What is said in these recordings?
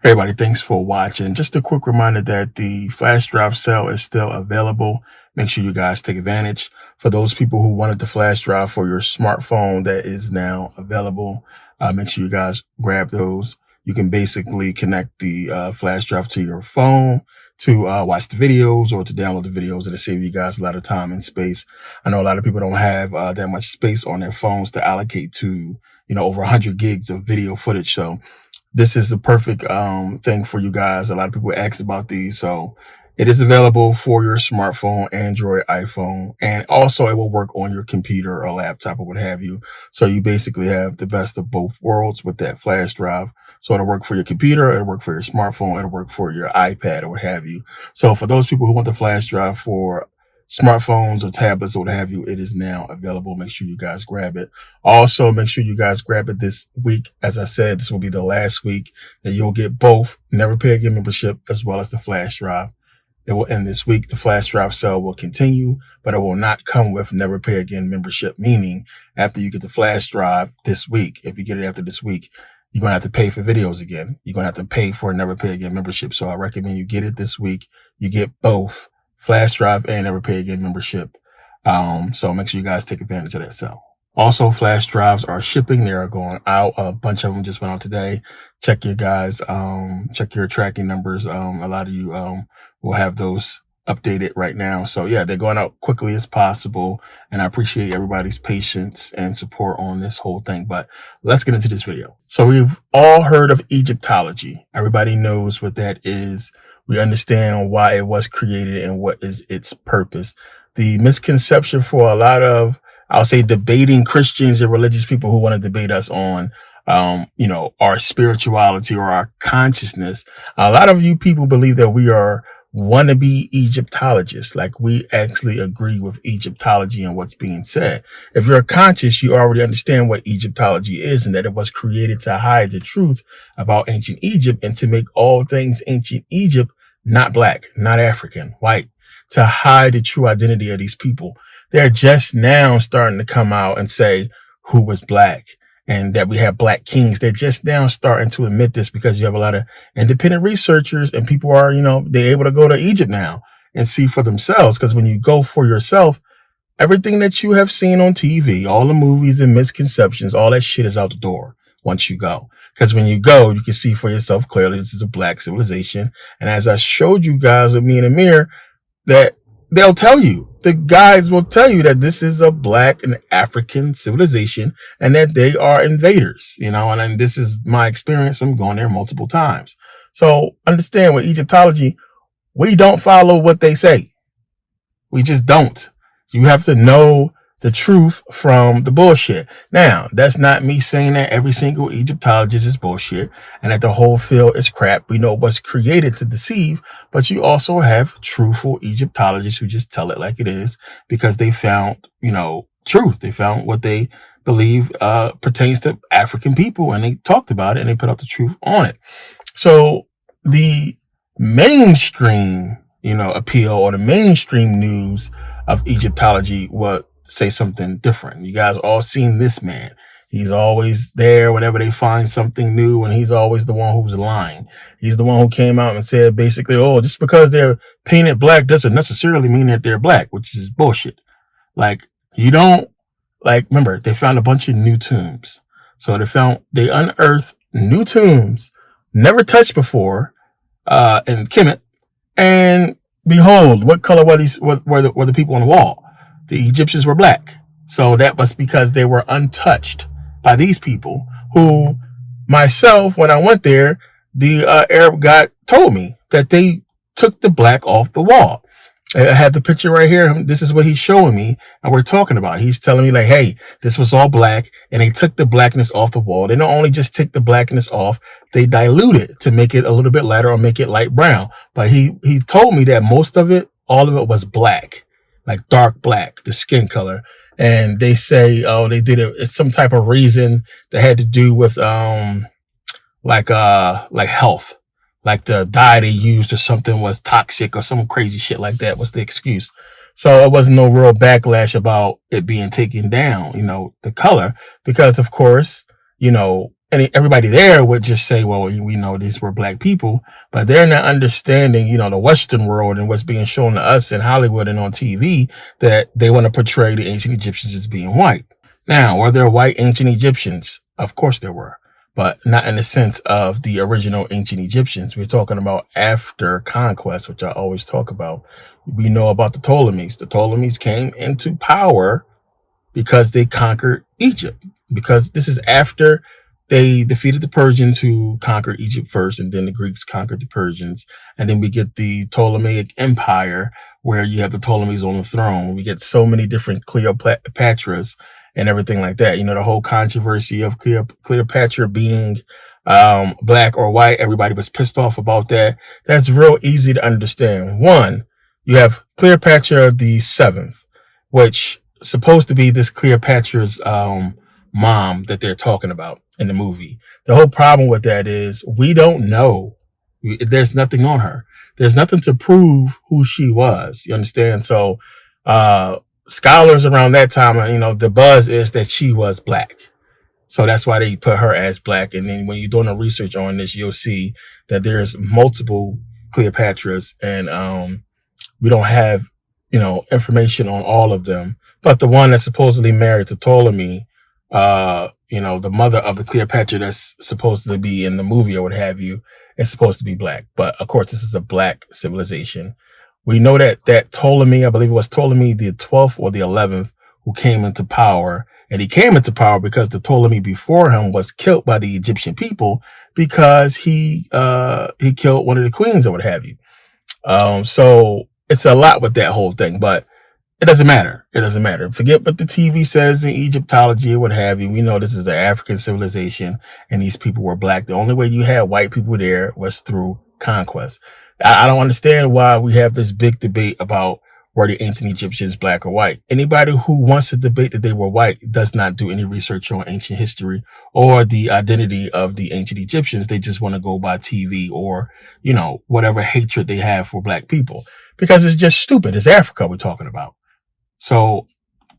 Everybody, thanks for watching. Just a quick reminder that the flash drive sale is still available. Make sure you guys take advantage. For those people who wanted the flash drive for your smartphone, that is now available. Make sure you guys grab those. You can basically connect the flash drive to your phone to watch the videos or to download the videos. It'll save you guys a lot of time and space. I know a lot of people don't have that much space on their phones to allocate to, over 100 gigs of video footage. So this is the perfect thing for you guys. A lot of people asked about these. So it is available for your smartphone, Android, iPhone, and also it will work on your computer or laptop or what have you. So you basically have the best of both worlds with that flash drive. So it'll work for your computer, it'll work for your smartphone, it'll work for your iPad or what have you. So for those people who want the flash drive for smartphones or tablets or what have you, it is now available. Make sure you guys grab it. Also, make sure you guys grab it this week. As I said, this will be the last week that you'll get both Never Pay Again membership as well as the flash drive. It will end this week. The flash drive sale will continue, but it will not come with Never Pay Again membership, meaning after you get the flash drive this week, if you get it after this week, you're going to have to pay for videos again. You're going to have to pay for a Never Pay Again membership. So I recommend you get it this week. You get both flash drive and Never Pay Again membership. So make sure you guys take advantage of that sale. Also, flash drives are shipping. They are going out. A bunch of them just went out today. Check your guys, check your tracking numbers. A lot of you will have those updated right now. So yeah, they're going out quickly as possible. And I appreciate everybody's patience and support on this whole thing. But let's get into this video. So we've all heard of Egyptology. Everybody knows what that is. We understand why it was created and what is its purpose. The misconception for a lot of, I'll say, debating Christians and religious people who want to debate us on, our spirituality or our consciousness. A lot of you people believe that we are wannabe Egyptologists, like we actually agree with Egyptology and what's being said. If you're conscious, you already understand what Egyptology is and that it was created to hide the truth about ancient Egypt and to make all things ancient Egypt not black, not African, white, to hide the true identity of these people. They're just now starting to come out and say who was black and that we have black kings. They're just now starting to admit this because you have a lot of independent researchers and people are, they're able to go to Egypt now and see for themselves. Because when you go for yourself, everything that you have seen on TV, all the movies and misconceptions, all that shit is out the door once you go. Because when you go, you can see for yourself clearly this is a black civilization. And as I showed you guys with me and Amir, that they'll tell you, the guys will tell you that this is a black and African civilization and that they are invaders, and this is my experience from going there multiple times. So understand with Egyptology, we don't follow what they say. We just don't. You have to know the truth from the bullshit. Now, that's not me saying that every single Egyptologist is bullshit and that the whole field is crap. We know it was created to deceive, but you also have truthful Egyptologists who just tell it like it is because they found, truth. They found what they believe pertains to African people and they talked about it and they put out the truth on it. So the mainstream, appeal or the mainstream news of Egyptology was say something different. You guys all seen this man. He's always there whenever they find something new, and he's always the one who's lying. He's the one who came out and said basically, oh, just because they're painted black doesn't necessarily mean that they're black, which is bullshit. Remember, they found a bunch of new tombs. So they unearthed new tombs, never touched before, in Kemet. And behold, what color were the people on the wall? The Egyptians were black. So that was because they were untouched by these people who, myself, when I went there, the Arab guy told me that they took the black off the wall. I have the picture right here. This is what he's showing me and we're talking about. He's telling me like, hey, this was all black and they took the blackness off the wall. They don't only just take the blackness off, they dilute it to make it a little bit lighter or make it light brown. But he told me that most of it, all of it was black. Like dark black, the skin color. And they say, oh, they did it. It's some type of reason that had to do with, health. Like the dye they used or something was toxic or some crazy shit like that was the excuse. So it wasn't no real backlash about it being taken down, the color, because of course, and everybody there would just say, well, we know these were black people, but they're not understanding, the Western world and what's being shown to us in Hollywood and on TV, that they want to portray the ancient Egyptians as being white. Now, were there white ancient Egyptians? Of course there were, but not in the sense of the original ancient Egyptians. We're talking about after conquest, which I always talk about. We know about the Ptolemies. The Ptolemies came into power because they conquered Egypt, because this is after they defeated the Persians, who conquered Egypt first, and then the Greeks conquered the Persians. And then we get the Ptolemaic Empire, where you have the Ptolemies on the throne. We get so many different Cleopatras and everything like that. The whole controversy of Cleopatra being black or white. Everybody was pissed off about that. That's real easy to understand. One, you have Cleopatra the Seventh, which supposed to be this Cleopatra's mom that they're talking about in the movie. The whole problem with that is we don't know. There's nothing on her. There's nothing to prove who she was. You understand? So scholars around that time, the buzz is that she was black. So that's why they put her as black. And then when you're doing the research on this, you'll see that there's multiple Cleopatras, and we don't have, information on all of them. But the one that's supposedly married to Ptolemy, the mother of the Cleopatra that's supposed to be in the movie or what have you, is supposed to be black. But of course, this is a black civilization. We know that Ptolemy, I believe it was Ptolemy the 12th or the 11th, who came into power. And he came into power because the Ptolemy before him was killed by the Egyptian people because he killed one of the queens or what have you. So it's a lot with that whole thing, but it doesn't matter. It doesn't matter. Forget what the TV says in Egyptology or what have you. We know this is an African civilization, and these people were black. The only way you had white people there was through conquest. I don't understand why we have this big debate about were the ancient Egyptians black or white. Anybody who wants to debate that they were white does not do any research on ancient history or the identity of the ancient Egyptians. They just want to go by TV or, whatever hatred they have for black people, because it's just stupid. It's Africa we're talking about. So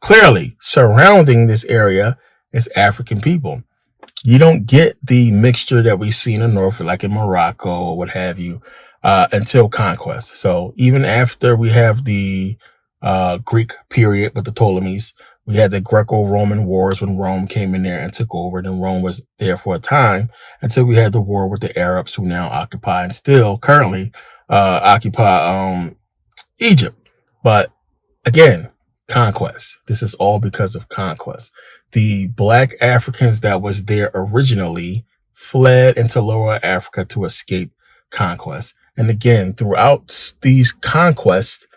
clearly surrounding this area is African people. You don't get the mixture that we see in the north, like in Morocco or what have you, until conquest. So even after we have the Greek period with the Ptolemies, we had the Greco-Roman wars when Rome came in there and took over. Then Rome was there for a time until we had the war with the Arabs, who now occupy and still currently occupy Egypt. But again, conquest. This is all because of conquest. The black Africans that was there originally fled into Lower Africa to escape conquest. And again, throughout these conquests,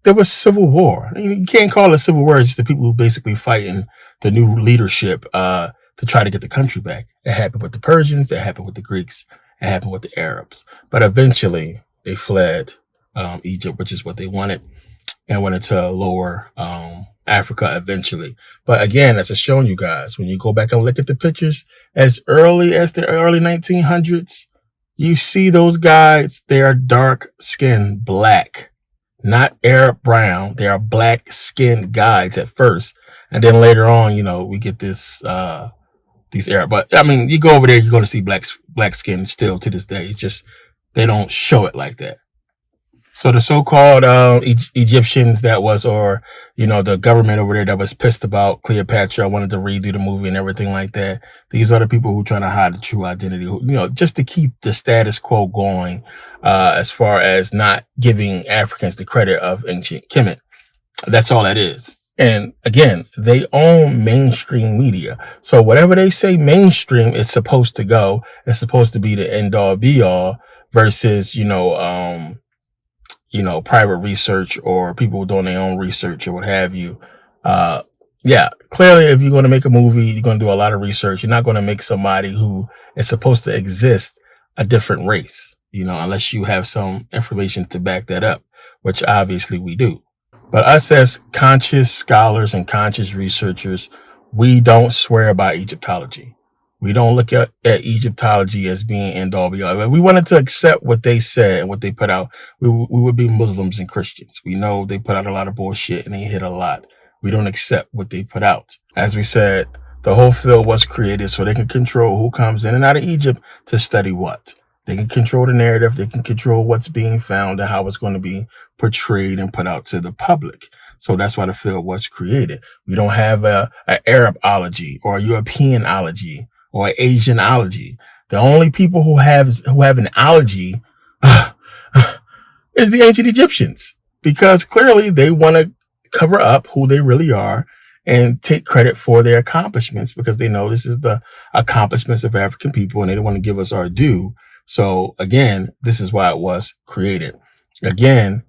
there was civil war. You can't call it civil war. It's just the people who basically fighting the new leadership to try to get the country back. It happened with the Persians. It happened with the Greeks. It happened with the Arabs. But eventually, they fled Egypt, which is what they wanted, and went into Lower Africa eventually. But again, as I've shown you guys, when you go back and look at the pictures, as early as the early 1900s, you see those guys, they are dark skinned black, not Arab brown. They are black skinned guys at first. And then later on, we get this, these Arab, but I mean, you go over there, you're going to see black skin still to this day. It's just, they don't show it like that. So the so-called Egyptians the government over there that was pissed about Cleopatra, wanted to redo the movie and everything like that. These are the people who are trying to hide the true identity, just to keep the status quo going, as far as not giving Africans the credit of ancient Kemet. That's all that is. And again, they own mainstream media. So whatever they say mainstream is supposed to go, it's supposed to be the end all be all versus, private research or people doing their own research or what have you. Clearly, if you're going to make a movie, you're going to do a lot of research. You're not going to make somebody who is supposed to exist a different race, unless you have some information to back that up, which obviously we do. But us as conscious scholars and conscious researchers, we don't swear by Egyptology. We don't look at Egyptology as being end all be all. If we wanted to accept what they said and what they put out, we would be Muslims and Christians. We know they put out a lot of bullshit and they hit a lot. We don't accept what they put out. As we said, The whole field was created so they can control who comes in and out of Egypt to study what. They can control the narrative. They can control what's being found and how it's going to be portrayed and put out to the public. So that's why the field was created. We don't have a Arabology or a Europeanology or an Asianology. The only people who have an ology is the ancient Egyptians, because clearly they want to cover up who they really are and take credit for their accomplishments, because they know this is the accomplishments of African people and they don't want to give us our due. So again, this is why it was created. Again,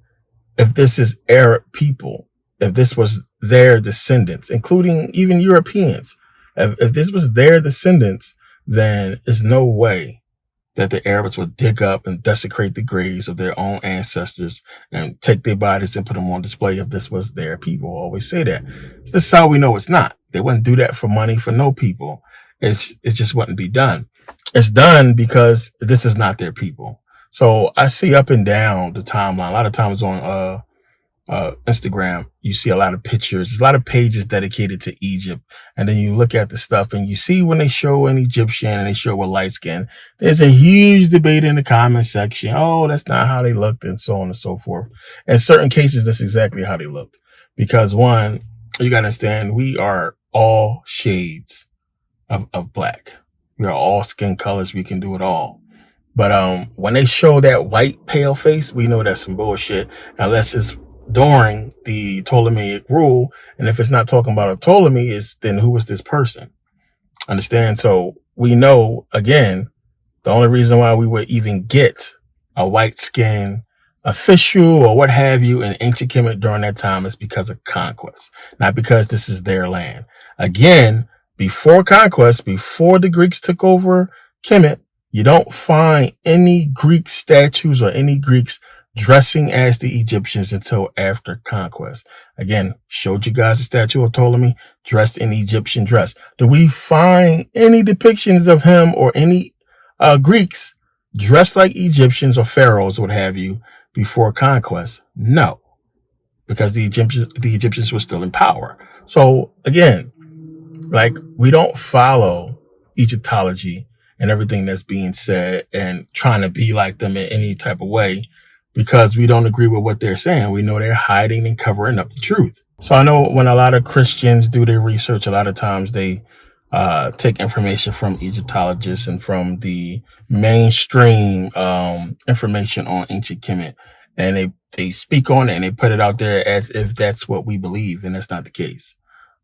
if this is Arab people, if this was their descendants, including even Europeans, if this was their descendants, then there's no way that the Arabs would dig up and desecrate the graves of their own ancestors and take their bodies and put them on display if this was their people. I always say that. This is how we know it's not. They wouldn't do that for money for no people. It just wouldn't be done. It's done because this is not their people. So I see up and down the timeline. A lot of times on Instagram, you see a lot of pictures. There's a lot of pages dedicated to Egypt. And then you look at the stuff and you see when they show an Egyptian and they show a light skin, there's a huge debate in the comment section. Oh, that's not how they looked, and so on and so forth. In certain cases, that's exactly how they looked. Because one, you got to understand, we are all shades of black. We are all skin colors. We can do it all. But when they show that white pale face, we know that's some bullshit, unless it's during the Ptolemaic rule. And if it's not talking about a Ptolemy, then who is this person? Understand? So we know, again, the only reason why we would even get a white skin official or what have you in ancient Kemet during that time is because of conquest, not because this is their land. Again, before conquest, before the Greeks took over Kemet, you don't find any Greek statues or any Greeks dressing as the Egyptians until after conquest. Again, showed you guys the statue of Ptolemy dressed in Egyptian dress. Do we find any depictions of him or any Greeks dressed like Egyptians or pharaohs, what have you, before conquest? No, because the Egyptians were still in power. So again, like, we don't follow Egyptology and everything that's being said and trying to be like them in any type of way, because we don't agree with what they're saying. We know they're hiding and covering up the truth. So I know when a lot of Christians do their research, a lot of times they take information from Egyptologists and from the mainstream information on ancient Kemet, and they speak on it and they put it out there as if that's what we believe, and that's not the case.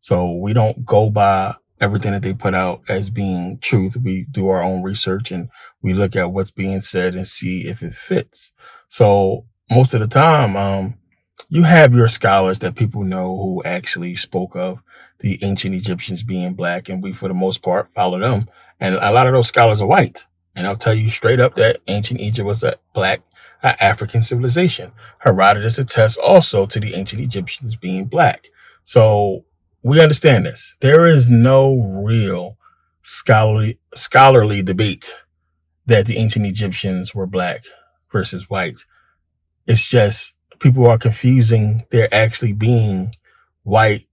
So we don't go by everything that they put out as being truth. We do our own research and we look at what's being said and see if it fits. So most of the time, you have your scholars that people know who actually spoke of the ancient Egyptians being black, and we, for the most part, follow them. And a lot of those scholars are white. And I'll tell you straight up that ancient Egypt was a black African civilization. Herodotus attests also to the ancient Egyptians being black. So we understand this. There is no real scholarly debate that the ancient Egyptians were black versus white. It's just people are confusing there actually being white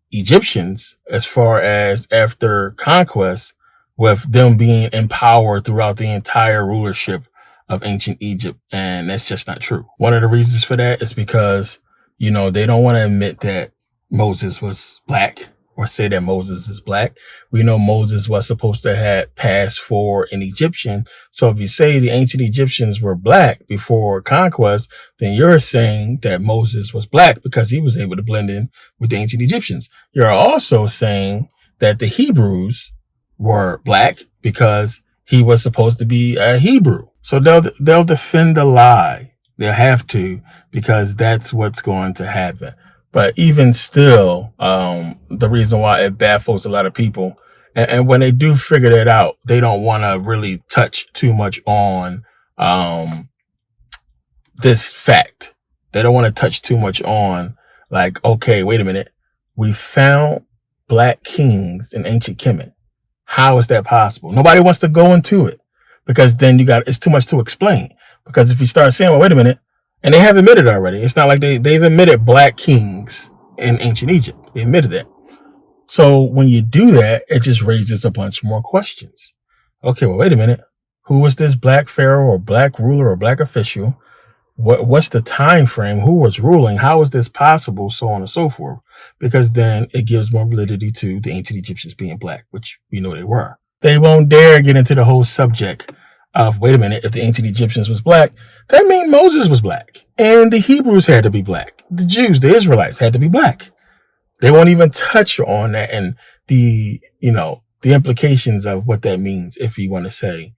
Egyptians as far as after conquest, with them being empowered throughout the entire rulership of ancient Egypt. And that's just not true. One of the reasons for that is because, they don't want to admit that Moses was black or say that Moses is black. We know Moses was supposed to have passed for an Egyptian. So if you say the ancient Egyptians were black before conquest, then you're saying that Moses was black because he was able to blend in with the ancient Egyptians. You're also saying that the Hebrews were black because he was supposed to be a Hebrew. So they'll defend the lie. They'll have to, because that's what's going to happen. But even still, the reason why it baffles a lot of people, and when they do figure that out, they don't want to really touch too much on this fact. They don't want to touch too much on, like, okay, wait a minute. We found black kings in ancient Kemet. How is that possible? Nobody wants to go into it, because then it's too much to explain. Because if you start saying, well, wait a minute, and they have admitted already. It's not like they've admitted black kings in ancient Egypt. They admitted that. So when you do that, it just raises a bunch more questions. Okay, well, wait a minute. Who was this black pharaoh or black ruler or black official? What's the time frame? Who was ruling? How is this possible? So on and so forth. Because then it gives more validity to the ancient Egyptians being black, which we know they were. They won't dare get into the whole subject of, wait a minute, if the ancient Egyptians was black, that means Moses was black. And the Hebrews had to be black. The Jews, the Israelites had to be black. They won't even touch on that and the implications of what that means if you want to say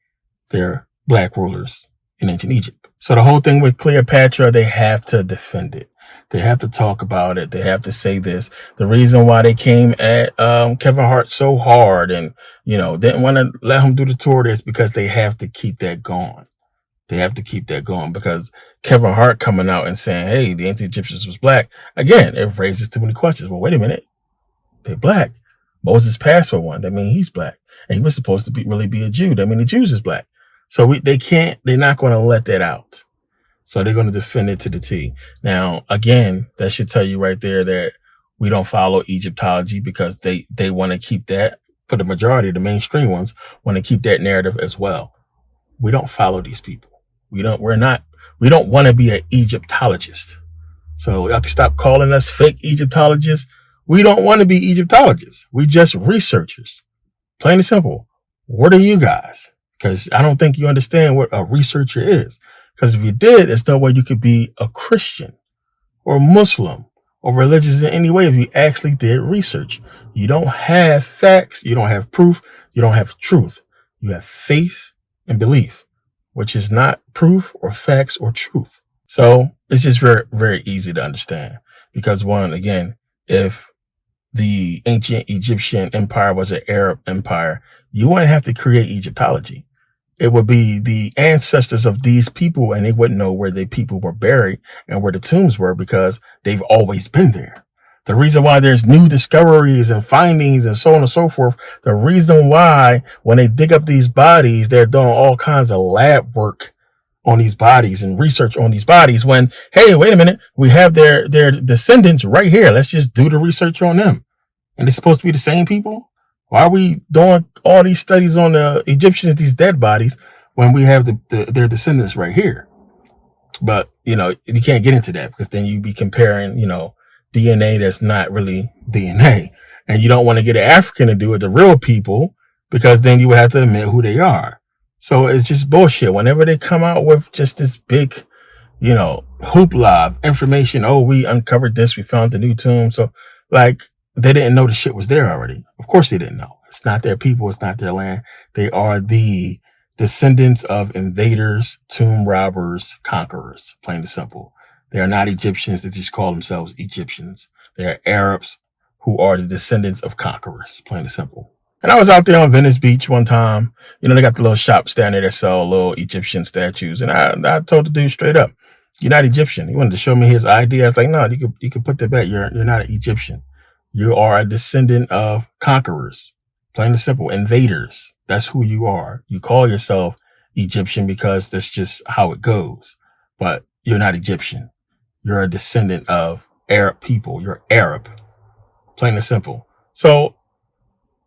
they're black rulers in ancient Egypt. So the whole thing with Cleopatra, they have to defend it. They have to talk about it. They have to say this. The reason why they came at Kevin Hart so hard and, didn't want to let him do the tour is because they have to keep that going. They have to keep that going because Kevin Hart coming out and saying, hey, the ancient Egyptians was black. Again, it raises too many questions. Well, wait a minute. They're black. Moses passed for one. That means he's black. And he was supposed to really be a Jew. That means the Jews is black. So they're not going to let that out. So they're going to defend it to the T. Now, again, that should tell you right there that we don't follow Egyptology because they want to keep that, for the majority of the mainstream ones, want to keep that narrative as well. We don't follow these people. We don't want to be an Egyptologist. So y'all can stop calling us fake Egyptologists. We don't want to be Egyptologists. We just researchers. Plain and simple. What are you guys? Because I don't think you understand what a researcher is. Because if you did, there's no way you could be a Christian or Muslim or religious in any way if you actually did research. You don't have facts. You don't have proof. You don't have truth. You have faith and belief, which is not proof or facts or truth. So it's just very, very easy to understand. Because one, again, if the ancient Egyptian empire was an Arab empire, you wouldn't have to create Egyptology. It would be the ancestors of these people, and they wouldn't know where the people were buried and where the tombs were because they've always been there. The reason why there's new discoveries and findings and so on and so forth, the reason why when they dig up these bodies, they're doing all kinds of lab work on these bodies and research on these bodies when, hey, wait a minute, we have their descendants right here. Let's just do the research on them. And they're supposed to be the same people? Why are we doing all these studies on the Egyptians, these dead bodies, when we have their descendants right here? But, you can't get into that because then you'd be comparing, DNA that's not really DNA. And you don't want to get an African to do it, the real people, because then you would have to admit who they are. So it's just bullshit. Whenever they come out with just this big, hoopla of information, oh, we uncovered this, we found the new tomb. So they didn't know the shit was there already. Of course they didn't know. It's not their people. It's not their land. They are the descendants of invaders, tomb robbers, conquerors, plain and simple. They are not Egyptians. They just call themselves Egyptians. They are Arabs who are the descendants of conquerors, plain and simple. And I was out there on Venice Beach one time. They got the little shops down there that sell little Egyptian statues. And I told the dude straight up, you're not Egyptian. He wanted to show me his ID. I was like, no, you could put that back. You're not an Egyptian. You are a descendant of conquerors, plain and simple, invaders. That's who you are. You call yourself Egyptian because that's just how it goes. But you're not Egyptian. You're a descendant of Arab people. You're Arab, plain and simple. So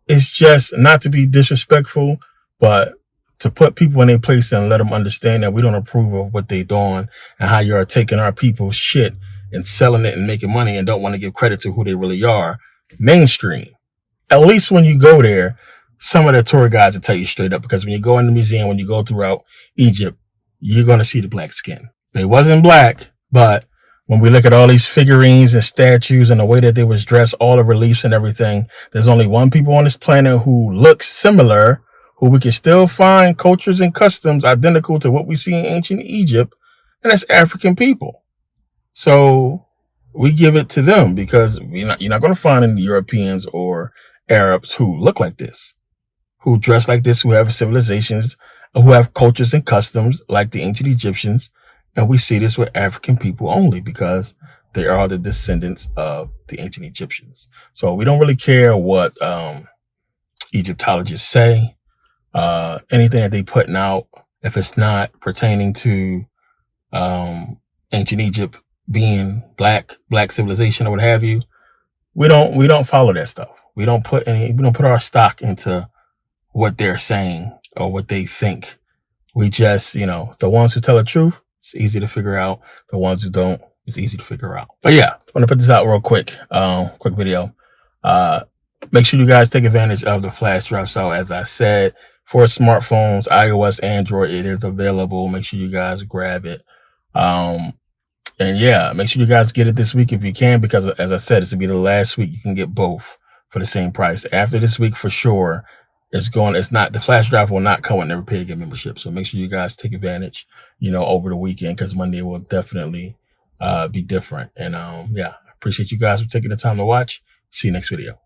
it's just not to be disrespectful, but to put people in their place and let them understand that we don't approve of what they're doing and how you're taking our people's shit and selling it and making money and don't want to give credit to who they really are. Mainstream. At least when you go there, some of the tour guides will tell you straight up, because when you go in the museum, when you go throughout Egypt, you're going to see the black skin. They wasn't black, but when we look at all these figurines and statues and the way that they was dressed, all the reliefs and everything, there's only one people on this planet who looks similar, who we can still find cultures and customs identical to what we see in ancient Egypt, and that's African people. So we give it to them because you're not going to find any Europeans or Arabs who look like this, who dress like this, who have civilizations, who have cultures and customs like the ancient Egyptians. And we see this with African people only because they are the descendants of the ancient Egyptians. So we don't really care what Egyptologists say. Anything that they putting out, if it's not pertaining to ancient Egypt being black civilization or what have you, we don't follow that stuff. We don't put our stock into what they're saying or what they think. We just, the ones who tell the truth, it's easy to figure out. The ones who don't, it's easy to figure out. But yeah, I want to put this out real quick. Quick video. Make sure you guys take advantage of the flash drive sale. As I said, for smartphones, iOS, Android, it is available. Make sure you guys grab it. And yeah, make sure you guys get it this week if you can, because as I said, it's gonna be the last week you can get both for the same price. After this week, for sure, the flash drive will not come with Never Pay Again membership. So make sure you guys take advantage, over the weekend, because Monday will definitely be different. And yeah, I appreciate you guys for taking the time to watch. See you next video.